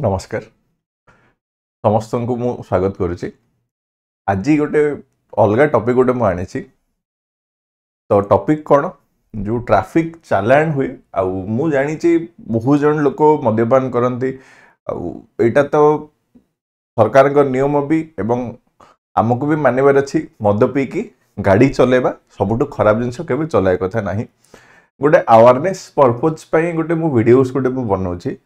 नमस्कार समस्त को मु स्वागत करुच्ची आज गोटे अलग टॉपिक गोटे मु आनी तो टॉपिक कौन जो ट्रैफिक चालान हुए मु जानी बहुत जन लोक मद्यपान करती आईटा तो सरकार नियम भी एवं आमको भी मानवर अच्छी मद पीकी गाड़ी चलेबा सबुठ खराब जिनस के चलाय कथा ना गोटे अवेयरनेस पर्पज गोटे मु वीडियोस गोटे मु बनाऊँगी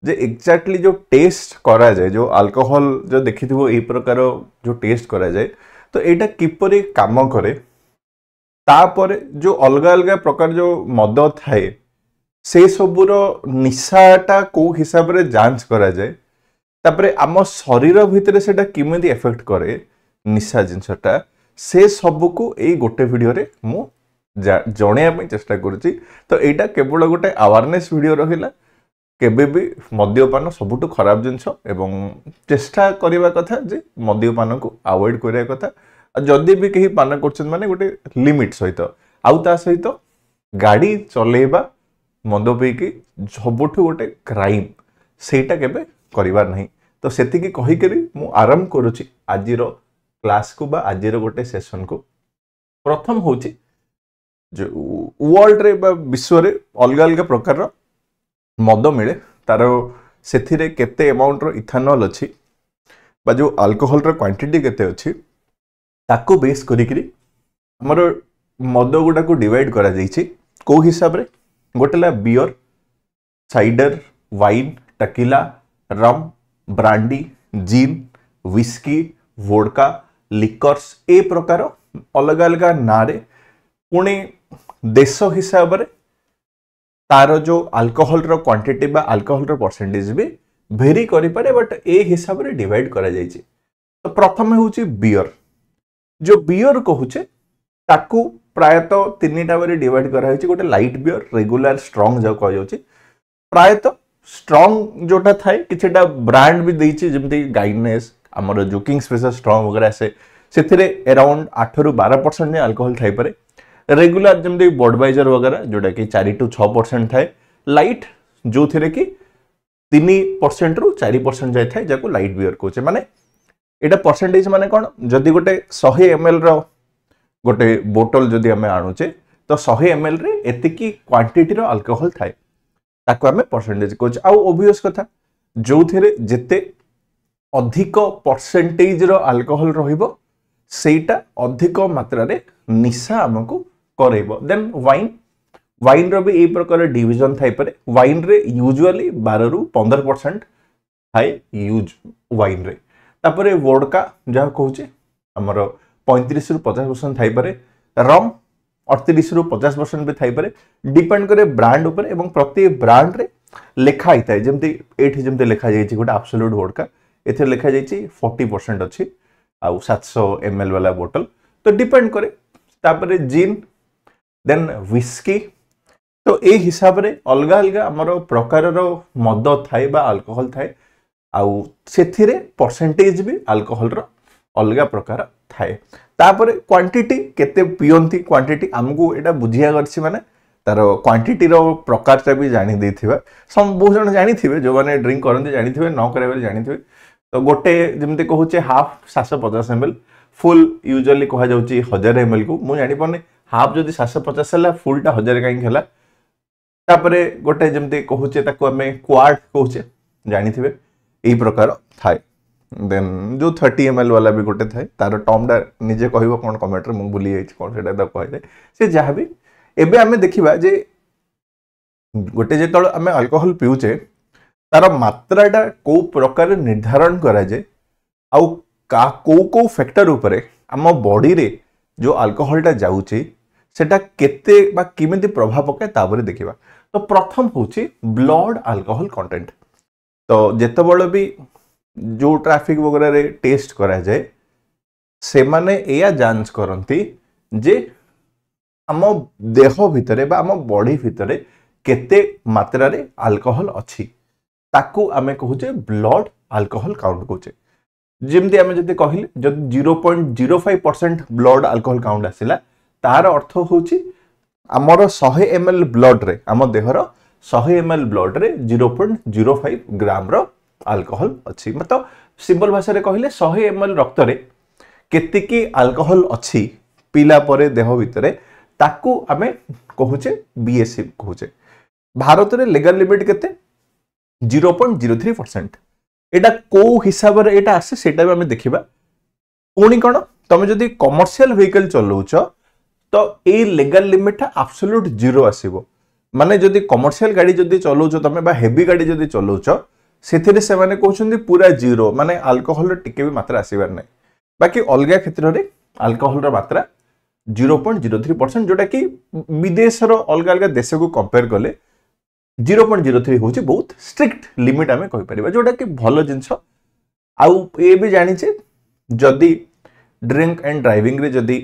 जे एक्जाक्टली जो टेस्ट करा जाए जो अल्कोहल जो देखि यही प्रकार जो टेस्ट करा जाए तो यहाँ किपरि काम करे तापर जो अलग अलग प्रकार जो मद थाए से सबूर निशाटा को हिसाब रे जांच करा जाए तापर आम शरीर भितर से किमिति इफेक्ट करे निशा जिनसटा से सबू को यही गोटे वीडियो रे मु जणिया चेष्टा करुच्ची तो यहाँ केवल गोटे अवेयरनेस वीडियो रहिला केबे भी मद्यपान सबुठ खराब जिनस एवं चेष्टा करने कथा जे मद्यपान को अवॉइड करने कथा जदि भी कहीं पान कर माने गोटे लिमिट सहित आउ ता सहित गाड़ी चलेबा मद पीकी सबुठ गोटे क्राइम सेटा केबे करिवार नहीं तो सेतिकी कहि करी मु आरंभ करूची आजिर क्लास को बा आजिर गोटे सेशन को प्रथम होची जो वर्ल्ड रे बा विश्व रे अलग अलग प्रकार मद मिले तार से केते अमाउंट रो इथानॉल अच्छी बा जो अल्कोहल रो क्वांटिटी केते अच्छी ताको बेस करिकरी हमर मद गुडा को डिवाइड करा जाइछि को हिसाब रे गोटेला बियर साइडर वाइन टकीला रम ब्रांडी जिन व्हिस्की वोडका लिकर्स ए प्रकार अलग अलग नारे पुणी देश हिसाब रे तार जो अल्कोहल रो क्वांटिटी बा अल्कोहल रो परसेंटेज भी भेरी करि पारे बट ए हिसाब रे डिवाइड करा जाइछि तो प्रथम होछि बियर जो बियर कहूचे ताकू प्रायतः तीनटा बारे डिवाइड करा होछि गोटे लाइट बियर रेगुलर स्ट्रांग जो कह जाउछि प्रायतः स्ट्रांग जोटा थाए किछटा ब्रांड भी देछि जेमति गाइनेस हमर जो किंग स्पेशल स्ट्रांग वगैरह से अराउंड 8 रु 12% ने अल्कोहल थाई पारे रेगुलर जमती बडवाइजर वगैरह जोटा कि 4 टू 6% थाए लाइट जो थे कि 3% रु 4% जाए थाए जाको लाइट बियर कहचे माने एटा परसेंटेज माने कोन जदी गोटे 100 ml रो गोटे बोतल जदी हमें आणुचे तो 100 ml रे एतिकी क्वांटिटी रो अल्कोहल थाए ताको हमें परसेंटेज कहचे आ ओबियस कथा जो थे जेते अधिक परसेंटेज रो अल्कोहल रहिबो सेटा अधिक मात्रा रे निशा हमको करेबो देन वाइन रो भी ए प्रकार डिवीजन थाई पारे वाइन रे यूजुअली 12 रु 15% थाई यूज वाइन रे तापरे वोडका जहा कहूचे हमर 35 रु 50% थाई पारे रम 38 रु 50% भी थाई पारे डिपेंड करे ब्रांड ऊपर एवं प्रति ब्रांड रे लेखा आइता जेमति एठी जेमति लेखा जाईची गोटे एब्सोल्यूट वोडका एथे लेखा जाईची 40% अछि आ 700 ml वाला बोतल तो डिपेंड करे तापरे जिन देन व्हिस्की तो ए हिसाब रे अलग अलग हमर प्रकार रो मद थाए बा अल्कोहल थाए आउ सेथिरे परसेंटेज भी अल्कोहल रो अलग प्रकार थाए तापरे क्वांटिटी केते पियंती क्वांटिटी हमको एटा बुझिया करछि माने तार क्वांटिटी रो प्रकारटा भी जानि देथिबा सम बहुत जन जानिथिबे जो माने ड्रिंक करंती जानिथिबे न करे जानिथिबे तो गोटे जमते कहूचे हाफ 750 ml फुल यूजुअली कहा जाउची 1000 ml को मु जानि पने हाफ जदी 750 हला फुलटा 1000 काई हला तापरे गोटे जमते कहूचे ताको हमें क्वार्ट कहूचे जानिथिबे एई प्रकार थाए देन जो 30 ml वाला भी गोटे थाए तार टर्मडा निजे कहबो कोन कमेंट रे मु भूली जाइछि कोन सेटा द कहै से जहा भी एबे हमें देखिबा जे गोटे जेतळ हमें अल्कोहल पिउचे तार मात्राटा को प्रकार निर्धारण करा जाए आउ का को फैक्टर उपरे आम बॉडी रे जो अल्कोहलटा जाउची सेटा केते बा किमिति प्रभाव पके ताबरे देखिबा तो प्रथम होची ब्लड अल्कोहल कंटेंट तो जेतबळ भी जो ट्रैफिक वगैरह रे टेस्ट करा जाए से माने एया जांच करंती जे आम देह भितरे बा आम बॉडी भितरे केते मात्रा रे अल्कोहल अछि ताकू आमे कहूचे ब्लड अल्कोहल काउंट कहूचे जेमती आमे जदि कहिले जदि 0.05% ब्लड अल्कोहल काउंट आसिला तार अर्थ होची हमर 100 ml ब्लड रे आम देहर 100 ml ब्लड रे 0.05 ग्राम रो अल्कोहल अच्छी मतलब सिंपल भाषा रे कहले 100 ml रक्त रे केतिकी अल्कोहल अच्छी पीला परे देह भितरे ताकू आमे कहूचे बीएससी कहूचे भारत रे लीगल लिमिट केते 0.03% एटा को हिसाब रे एटा आसे सेटा भी आमे देखिबा पुणी कोन तमे जदी कमर्शियल व्हीकल चलाउछ तो ए लीगल लिमिट एब्सोल्यूट जीरो आसीबो माने जदी कमर्शियल गाड़ी जदी चलाउछ तमे बा हेवी गाड़ी जदी चलाउछ सेथिरे से माने कहउछन्ती पूरा जीरो माने अल्कोहल रे टिके भी मात्रा आसीबार नै बाकी अलगा क्षेत्र रे अल्कोहल रो मात्रा 0.03% जोटा कि विदेश रो अलग अलग देश को कंपेयर कले 0.03 होची बहुत स्ट्रिक्ट लिमिट आमे कहि परिबा जोटा कि भलो जिंस आउ ए भी जानि छे जदी ड्रिंक एंड ड्राइविंग रे जदी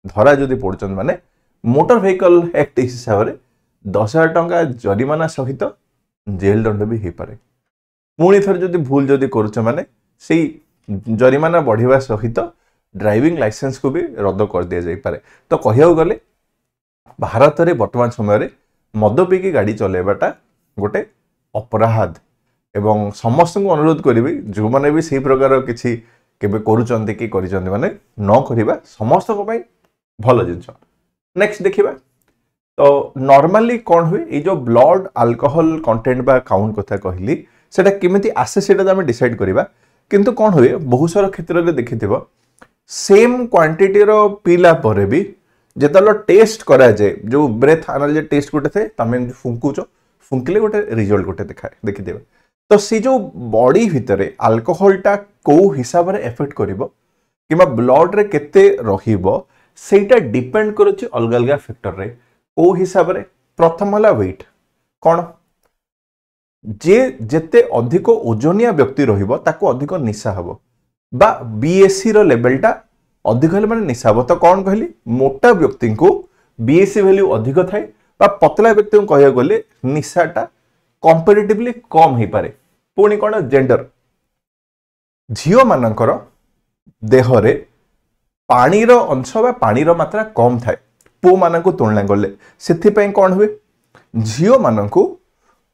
धरा जदी पड़चन माने मोटर व्हीकल एक्ट हिसाब रे 10,000 टंका जरिमाना सहित जेल दंड भी हे पारे पुणी थर जदी भूल जदी करूछ माने सेही जरिमाना बढ़िवा सहित ड्राइविंग लाइसेंस को भी रद्द कर दिया जाई पारे तो कहियो गले भारत रे वर्तमान समय रे मद पीकी गाड़ी चलेबाटा गोटे अपराध एवं समस्त को अनुरोध करिबी जो माने भी सेही प्रकार किछि केबे करूचंती कि करिचंती माने न करिबा समस्त को पई भलो जिंस नेक्स्ट देखिबा तो नॉर्मली कोन हुए ए जो ब्लड अल्कोहल कंटेंट बा काउंट कथा कहली सेटा किमिति आसे सेटा हम डिसाइड करिबा किंतु कोन हुए बहुत सारा क्षेत्र रे देखिथिबो सेम क्वांटिटी रो पीला परे भी जेतलो टेस्ट करा जाए जो ब्रेथ एनालिसिस टेस्ट गोटे थे तमे फुंकुचो फुंकले गोटे रिजल्ट गोटे देखाए देखि देबे तो सी जो बॉडी भितरे अल्कोहल टा को हिसाब रे इफेक्ट करिवो किमा ब्लड रे केते रहिबो सेटा डिपेंड करूची अलग अलग फैक्टर रे को हिसाब रे प्रथम हला वेट कोन जे जेते अधिक ओजनिया व्यक्ति रहिबो ताको अधिक निशा हबो बा बीएससी रो लेवल टा अधिक हेले माने निशा हबो तो कोन कहली मोटा व्यक्ति को बीएससी वैल्यू अधिक थाए बा पतला व्यक्ति को कहया गले निशाटा कंपैरेटिवली कम हे पारे पुणी कोन जेंडर झियो मानकर देह रे पानी रो अंश बा पानी रो मात्रा कम थाए पो माननको तुलना गले सेथि पय कोन हुए झियो माननको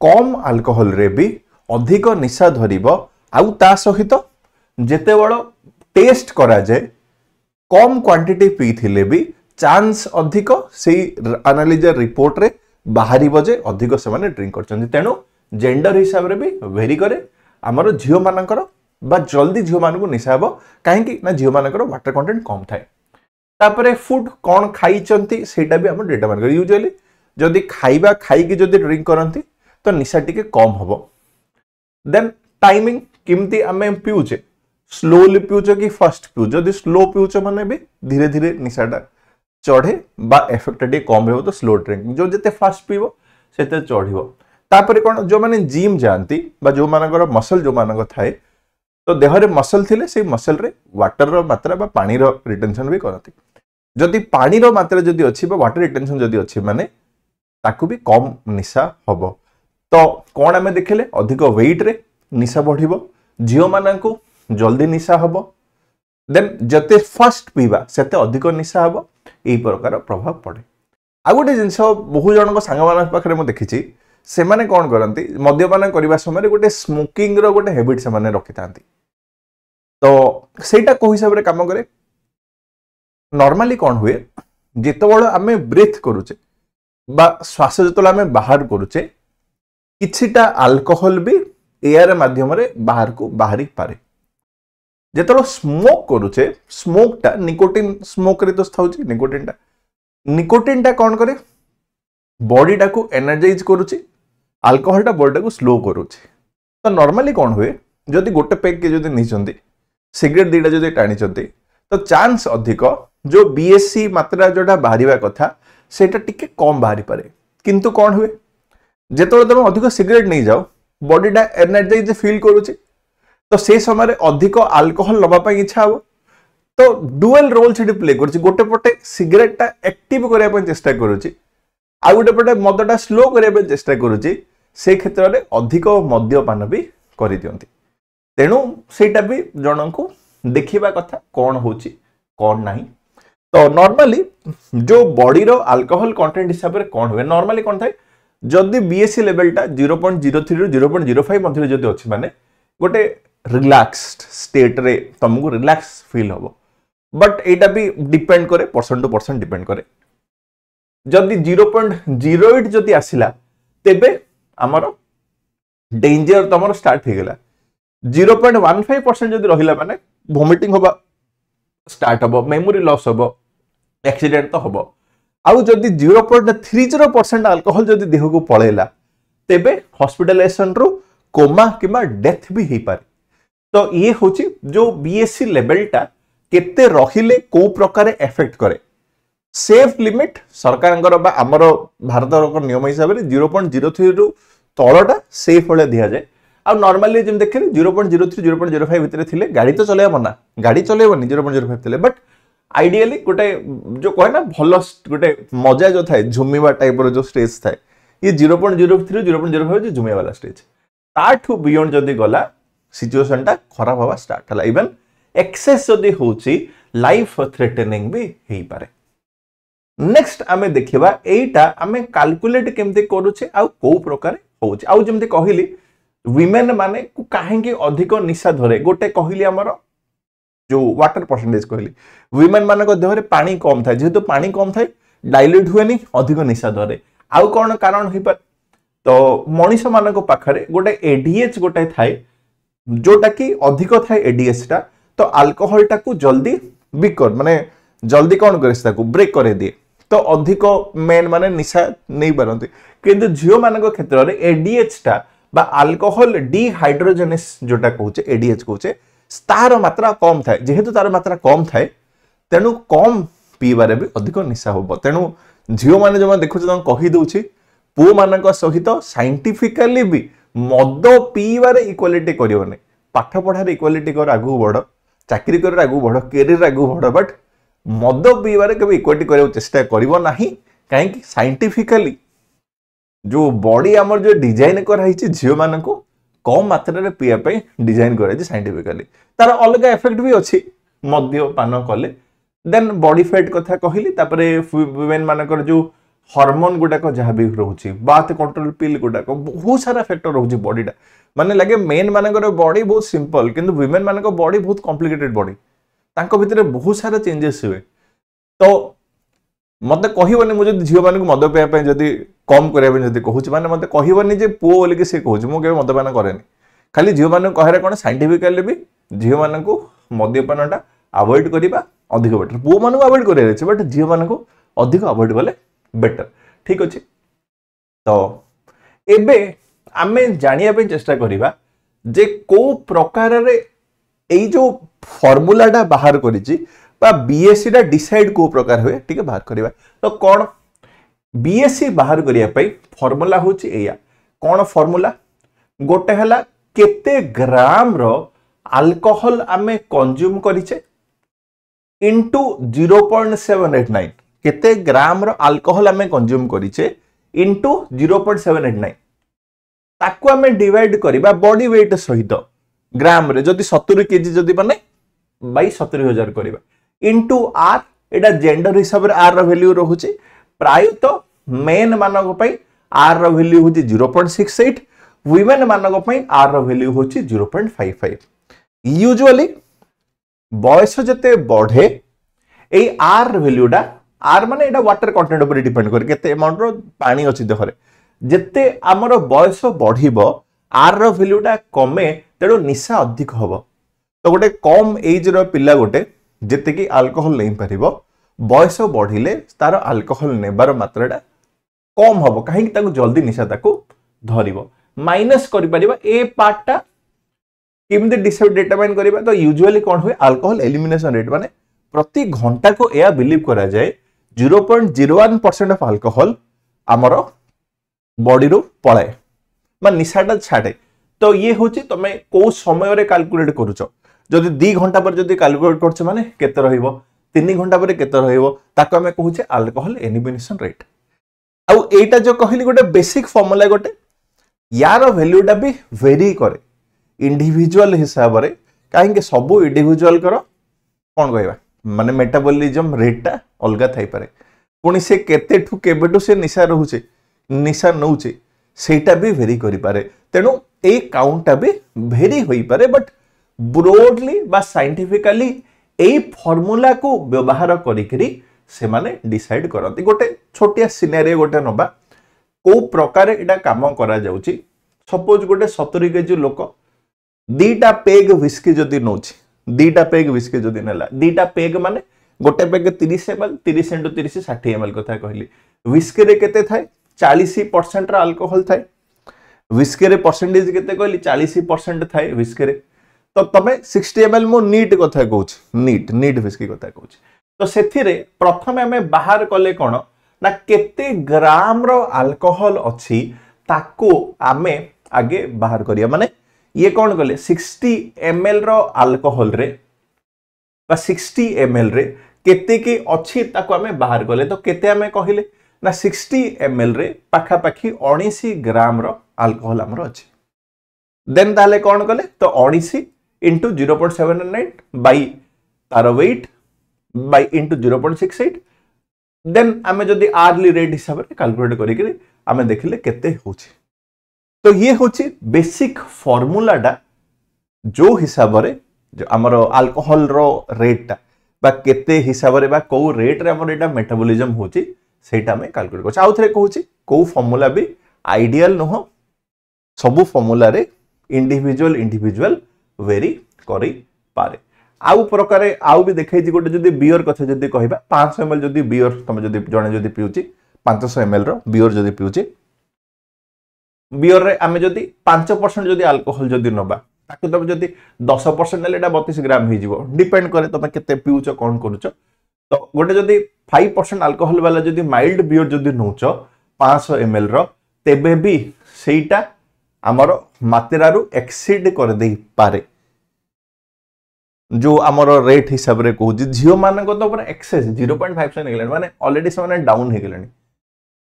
कम अल्कोहल रे भी अधिक निशा धरिबो आउ ता सहित जेते बड़ टेस्ट करा जाए कम क्वांटिटी पी थिले भी चांस अधिक सेही एनालिसिस रिपोर्ट रे बाहरी बजे अधिक से माने ड्रिंक करछन तेनु जेंडर हिसाब रे भी वेरी करे हमरो झियो मानकर बा जल्दी झियो मानको निशा हबो काहे कि ना झियो मानकर वाटर कंटेंट कम थाए तापरे फूड कोन खाइचंती सेटा भी हम डिटरमाइन कर यूजुअली जदी खाइबा खाई कि जदी ड्रिंक करंती तो निशा टिके कम हबो देन टाइमिंग किमती हमें पिउचे स्लोली पिउचे कि फास्ट पिउ जदी स्लो पिउचे माने भी धीरे धीरे निशाटा चढ़े बा इफेक्ट टे कम हो तो स्लो ड्रिंक जो जते फास्ट पीबो सेते चढ़िबो तापरे कोन जो माने जिम जानती बा जो मानकर मसल जो मानक थाए तो देह रे मसल थिले से मसल रे वाटर रो मात्रा बा पानी रो रिटेंशन भी करती जदी पानी रो मात्रा जदी अछि बा वाटर रिटेंशन जदी अछि माने ताकू भी कम निशा हबो तो कोन हमें देखले अधिक वेट रे निशा बढ़िबो जियो मानकू जल्दी निशा हबो देन जते फास्ट पीबा सेते अधिक निशा हबो एही प्रकार प्रभाव पड़े आ गोटे जिंस बहु जन को संग मान पाखरे म देखिछि से माने कोन करंती मद्यपान करबा समय रे गोटे स्मोकिंग रो गोटे हैबिट से माने रखितांती तो सेटा को हिसाब रे काम करे नॉर्मली कोन हुए जेतबळ आमे ब्रीथ करूचे बा श्वास जेतबळ आमे बाहर करूचे किछिटा अल्कोहल भी एयर माध्यम रे बाहर को बाहरी पारे जेतबळ स्मोक करूचे स्मोक टा निकोटिन स्मोक रे तो थाउची निकोटिन टा कोन करे बॉडी टा को एनर्जाइज करूची अल्कोहल टा बॉडी टा को स्लो करूची तो नॉर्मली कोन हुए जदी गोटे पैक के जदी निचंती सिगरेट दीटा जदी टाणी चंती तो चांस अधिक जो बीएससी मात्रा जोटा बाहरिबा कथा सेटा टिके कम बाहरी पारे किंतु कोन हुए जेतबळ तुम अधिक सिगरेट नहीं जाओ बॉडी टा एनर्जाइज फील करूची तो से समय अधिक अल्कोहल लबा पई इच्छा हो तो डुअल रोल सेठी प्ले करूची गोटे पटे सिगरेट टा एक्टिव करिया पई चेष्टा करूची आ गोटे पटे मदटा स्लो करिया पई चेष्टा करूची से क्षेत्र रे अधिक मद्यपान भी करि दियंती तेणु सेटा भी जन को देखिबा कथा कौन होची कौन नहीं तो नॉर्मली जो बॉडी रो अल्कोहल कंटेंट हिसाब रे कौन हुए नॉर्मली कौन थाए जदी बीएससी लेवल टा 0.03 रो 0.05 मध्य जदी अछि माने गोटे रिलैक्स्ड स्टेट रे तुमको रिलैक्स फील हम बट एटा भी डिपेंड करे परसेंट टू परसेंट डिपेंड करे जदि 0.08 जदि आसिला तेबे हमर डेंजर तुम स्टार्ट हो गला 0.15% जदि रहिला माने वोमिटिंग होबा स्टार्ट होबो मेमोरी लॉस होबो एक्सीडेंट तो होबो आउ जदि 0.30% अल्कोहल जदि देह को पळेला तेबे हॉस्पिटलाइजेशन रु कोमा किबा डेथ भी हे पारे तो ये होची जो बीएससी लेवल टा केते रहिले को प्रकार इफेक्ट करे सेफ लिमिट सरकारंकर बा हमर भारत रो नियम हिसाब रे 0.03 रु तळटा सेफ वाले दिया जाए आ नॉर्मली जेम देखले 0.03 0.05 भितर थिले गाड़ी तो चलेबा मना गाड़ी चलेबनी 0.05 थिले बट आइडियली गोटे जो कहे ना भलो गोटे मजा जो थाए झुमिबा टाइप रो जो स्टेज थाए ये 0.03 0.05 जो झुमिया वाला स्टेज ताठू बियॉन्ड जदी गला सिचुएशन टा खराब हवा स्टार्ट हला इवन एक्सेस जदी होची लाइफ थ्रेटनिंग भी हेई पारे नेक्स्ट आमे देखिबा एटा आमे कैलकुलेट केमते करूचे आ को प्रकार होची आ जेमते कहिली विमेन माने को काहेंगे अधिक निशा धरे गोटे कहिली हमर जो वाटर परसेंटेज कहली विमेन मानक देहरे पानी कम थाए जेहेतु पानी कम थाए डाइल्यूट हुएनी अधिक निशा धरे आउ कौन कारण हो पारे तो मनीष मानक पाखरे गोटे एडीएच गोटे थाए जोटा कि अधिक थाए एडीएच टा तो अल्कोहल टाकू जल्दी बिकर माने जल्दी कौन करे ब्रेक करे दिए तो अधिक मेन माने निशा नहीं पारती किंतु झियो मानक क्षेत्र में एडीएच टा बा अल्कोहल डिहाइड्रोजेनेस जोटा कहूचे एडीएच कहूचे तार मात्रा कम थाए जेहेतु तार मात्रा कम थाए तेणु कम पीबारे भी अधिक निशा होबो तेणु झियो माने जो देखु कही दउछि पु मानक सहित साइंटिफिकली भी मद पीबारे इक्वालिटी करिवने पाठ पढ़ारे इक्वालिटी कर आगु बढ़ चाकरी कर आगु बढ़ कैरियर आगु बढ़ बट मद पीबारे केबे इक्वालिटी करियो चेष्टा करिवो नाही काहे कि साइंटिफिकली जो बॉडी आमर जो डिजाइन कराई झील मान को कम मात्रा रे पीया पे डिजाइन कराई साइंटिफिकली तार अलग इफेक्ट भी अच्छी मद्यपान कले देन बॉडी फैट कथा कहली तापरे वुमेन मानकर जो हार्मोन गुडाक जहाँ भी रोचे बाथ कंट्रोल पिल गुडाक बहुत सारा फैक्टर रोचे बॉडीटा माने लगे मेन मानकर बॉडी बहुत सिंपल किंतु वुमेन मानक बॉडी बहुत कॉम्प्लिकेटेड बॉडी तांको भितर बहुत सारा चेंजेस हुए तो मत कहबनी मुझे झील मान मद पीवा जदि कम करने कहूँ मैंने मत कहबनी जे पुओ बोलिक से कहूँ मुझे मद्यपान कैनि खाली झील मान कहे कौन साइंटिफिकली भी झील मान मद्यपानटा अवॉइड करवा अधिक बेटर पुओ मान अवॉइड कर बट झील मान अधिक अवॉइड कले बेटर ठीक अच्छे तो एबे आमे जानिया चेष्टा करिबा जे को प्रकार रे एई जो फॉर्मूलाटा बाहर करिछि बा बीएससी टा डिसाइड को प्रकार हुए ठीक है बाहर करिबा तो कौन बीएससी बाहर करिया पई फॉर्मूला होछि एया कौन फॉर्मूला गोटे हला केते ग्राम रो अल्कोहल आमे कंज्यूम करिचे इनटू 0.789 केते ग्राम रो अल्कोहल आमे कंज्यूम करिचे इनटू 0.789 ताकू आमे डिवाइड करिबा बॉडी वेट सहित ग्राम रे जदि 70 केजी जदि माने बाई 70,000 करिबा इनटू आर एटा जेंडर हिसाब रे आर रो वैल्यू रहउची प्राय तो मेन मानक पई आर रो वैल्यू होची 0.68 वुमेन मानक पई आर रो वैल्यू होची 0.55 यूजुअली बयस जते बढ़े ए आर वैल्यूटा आर माने एटा वाटर कंटेंट ऊपर डिपेंड करे केते अमाउंट रो पानी अछि देहरे जेते हमर बयस बढ़िबो आर रो वैल्यूटा कमे तेडो निशा अधिक हबो तो गोटे कम एज रो पिला गोटे जेते कि अल्कोहल नहीं पारिबो बयस बढ़िले तार अल्कोहल नेबार मात्राटा कम हबो काहे कि ताको जल्दी निशा ताको धरिबो माइनस करि परिबा ए पार्टटा केमते डिसाइड डिटरमाइन करिबा तो यूजुअली कोन होय अल्कोहल एलिमिनेशन रेट माने प्रति घंटा को एया बिलीव करा जाए 0.01% ऑफ अल्कोहल आमर बॉडी रो पळाए मान निशाटा छाडे तो ये होची तमे को समय रे कैलकुलेट करूछ जदि 2 घंटा पर जदि कैलकुलेट करछ माने केते रहिबो 3 घंटा पर केते रहिबो ताको हमें कहूचे अल्कोहल एलिमिनेशन रेट आ एटा जो कहली गोटे बेसिक फार्मूला गोटे यार वैल्यूटा भी वेरी करे इंडिविजुअल हिसाब रे काहे के सब इंडिविजुअल करो कोन कहबा माने मेटाबॉलिज्म रेटटा अलगा थाई पारे पुनी से केते ठु केबेटु से निशा रहउचे निशा नउचे सेटा भी वेरी करि पारे तेणु ए काउंटा भी भेरी होई पारे बट ब्रोडली बा साइंटिफिकली ए फॉर्मूला को व्यवहार करिकरी से माने डिसाइड करती गोटे छोटिया सिनेरियो गोटे नबा को प्रकार एटा काम करा जाउची सपोज गोटे 70 केजी लोक दीटा पेग व्हिस्की जदी नोची दीटा पेग व्हिस्की जदी नेला दीटा पेग माने गोटे पेग 30 ml 30 × 30 60 ml कथा कहली व्हिस्की रे केते थाए 40% रा अल्कोहल थाए व्हिस्की रे परसेंटेज केते कहली 40% थाए व्हिस्की रे तो तमे 60 ml मो नीट कथा कहूछ नीट व्हिस्की कथा कहूछ तो सेथिरे प्रथमे हमें बाहर कले कोन ना केते ग्राम रो अल्कोहल अछि ताको आमे आगे बाहर करिया माने ये कौन कले 60 ml रो अल्कोहल रे बा 60 ml रे केते के अछि ताको आमे बाहर कले तो केते आमे कहिले ना 60 ml रे पाखा पाखी 19 ग्राम रो अल्कोहल हमरो अछि देन ताले कौन कले तो 19 into 0.79 by तार weight by into 0.68 देन आमे जदी आर्ली रेट हिसाब रे कैलकुलेट करि के आमे देखिले केते होछि तो ये होछि बेसिक फार्मूला डा जो हिसाब रे जो हमरो अल्कोहल रो रेट टा बा केते हिसाब रे बा को रेट रे हमर एटा मेटाबॉलिज्म होछि सेटा में कैलकुलेट करछ आउ थरे कहूछि को फार्मूला भी आइडियल नहो सब फार्मूला रे इंडिविजुअल वेरी करी पारे आउ प्रकारे आउ भी देखै छी गोटे जदी बियर कथा जदी कहबा 500 ml जदी बियर तमे जदी जणे जदी पिउची 500 ml रो बियर जदी पिउची बियर रे आमे जदी 5% जदी अल्कोहल जदी नबा ताकु तब जदी 10% नेले एटा 32 ग्राम हो जिवो डिपेंड करे तमे केते पिउचो कोन करूचो तो गोटे जदी 5% अल्कोहल वाला जदी माइल्ड बियर जदी नउचो 500 ml रो तेबे भी सेटा हमरो मात्रा रु एक्सीड कर देई पारे जो हमरो रेट हिसाब रे कहू झियो मान को तो पूरा एक्सेस 0.5 से निकलन माने ऑलरेडी से माने डाउन हे गेलनी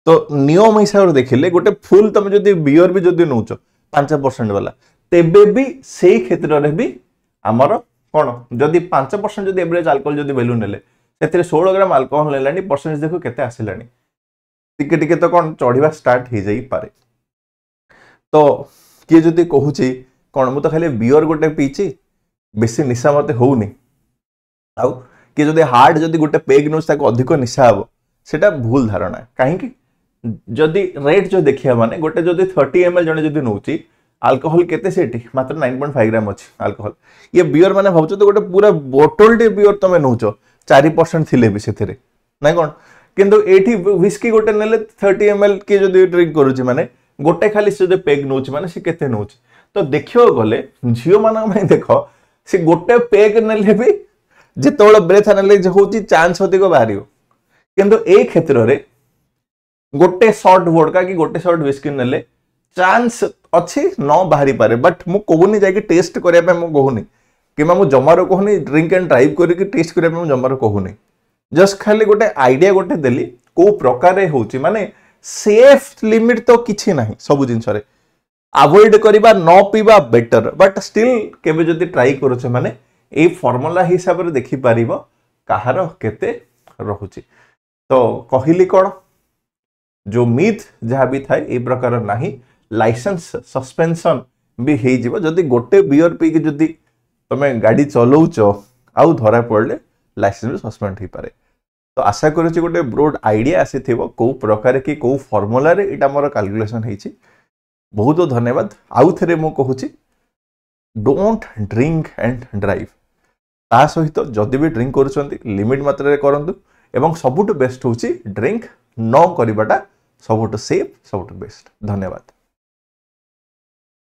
तो नियम हिसाब रे देखिले गोटे फुल तमे जदी बियर भी जदी नउचो 5% वाला तेबे भी सेही क्षेत्र रे भी हमरो कोन जदी 5% जदी एवरेज अल्कोहल जदी वैल्यू नेले सेतरे 16 ग्राम अल्कोहल लेलानी परसेंटेज देखो केते आसिलानी टिके टिके तो कोन चढ़ीबा स्टार्ट हे जाई पारे तो किए जदी कहूची कोन मु तो खाली बियर गोटे पीची बेसी निशा मते होउनी आउ कि जदी हार्ड जदी गोटे पेग नोस ताको अधिक निशा हबो सेटा भूल धारणा काहे कि जदी रेट जो देखिया माने गोटे जदी 30 ml जने जदी नोची अल्कोहल केते सेठी मात्र 9.5 ग्राम अछि अल्कोहल ये बियर माने भाबचो तो गोटे पूरा बोतल टे बियर तमे नोचो 4% थिले भी सेथिरे नै कोन किंतु एठी व्हिस्की गोटे नेले 30 ml के जदी ड्रिंक करूची माने गोटे खाली से जो पेग नोची माने से केते नोची तो देखियो गले झियो माना में देखो से गोटे पेग नेले भी जेतोळ ब्रेथ नेले जे होची चांस अधिक बाहरियो किंतु ए क्षेत्र रे गोटे शॉट वोडका कि गोटे शॉट व्हिस्की नेले चांस अछि न बाहरी पारे बट मु कोहुनी जाय कि टेस्ट करिया पे मु कोहुनी कि मु जमारो कोहुनी ड्रिंक एंड ड्राइव करि कि टेस्ट करिया पे मु जमारो कोहुनी जस्ट खाली गोटे आइडिया गोटे देली को प्रकार रे होची माने सेफ लिमिट तो किछि नाही सब जिंस रे अवॉइड करिबा न पीबा बेटर बट स्टिल केबे जदी ट्राई करूछ माने ए फार्मूला हिसाब रे देखि पारिबो कहार केते रहुची तो कहिली कोन जो मिथ जहा भी थाए ए प्रकार नाही लाइसेंस सस्पेंशन भी हे जिवो जदी गोटे बियर पी के जदी तमे गाड़ी चलाउचो आउ धरा पड़ले लाइसेंस सस्पेंड ही पारे तो आशा करूची गोटे ब्रोड आइडिया आसीथिबो को प्रकार की को फार्मूला रे एटा मोर कैलकुलेशन हेछि बहुत बहुत धन्यवाद आउ थरे मो कहूची डोंट ड्रिंक एंड ड्राइव ता सहित जदि भी ड्रिंक करूछंती लिमिट मात्रा रे करंतु एवं सबुठ बेस्ट होची ड्रिंक न करिबाटा सबुठ सेफ सबुठ बेस्ट धन्यवाद।